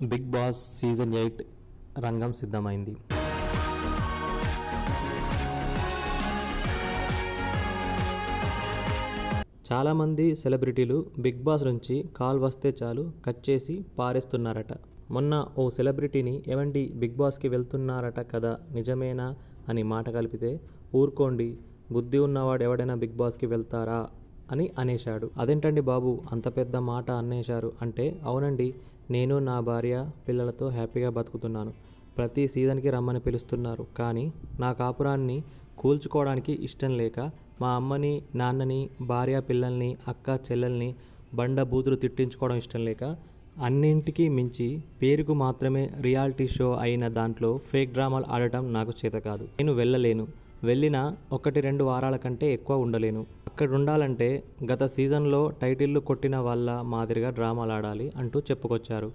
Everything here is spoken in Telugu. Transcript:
బిగ్ బాస్ సీజన్ 8 రంగం సిద్ధమైంది. చాలామంది సెలబ్రిటీలు బిగ్ బాస్ నుంచి కాల్ వస్తే చాలు కట్ చేసి పారేస్తున్నారట. మొన్న ఓ సెలబ్రిటీని ఏవండి బిగ్ బాస్కి వెళ్తున్నారట కదా నిజమేనా అని మాట కలిపితే ఊరుకోండి బుద్ధి ఉన్నవాడు ఎవడైనా బిగ్ బాస్కి వెళ్తారా అని అనేశాడు. అదేంటండి బాబు అంత పెద్ద మాట అనేశారు అంటే అవునండి నేను నా భార్య పిల్లలతో హ్యాపీగా బతుకుతున్నాను. ప్రతి సీజన్కి రమ్మని పిలుస్తున్నారు కానీ నా కాపురాన్ని కూల్చుకోవడానికి ఇష్టం లేక మా అమ్మని నాన్నని భార్య పిల్లల్ని అక్క చెల్లెల్ని బండ బూతులు తిట్టించుకోవడం ఇష్టం లేక అన్నింటికీ మించి పేరుకు మాత్రమే రియాలిటీ షో అయిన దాంట్లో ఫేక్ డ్రామాలు ఆడటం నాకు చేత కాదు. నేను వెళ్ళలేను. వెళ్ళినా 1-2 వారాల కంటే ఎక్కువ ఉండలేను. అక్కడ ఉండాలంటే గత సీజన్లో టైటిల్లు కొట్టిన వాళ్ళ మాదిరిగా డ్రామాలు ఆడాలి అంటూ చెప్పుకొచ్చారు.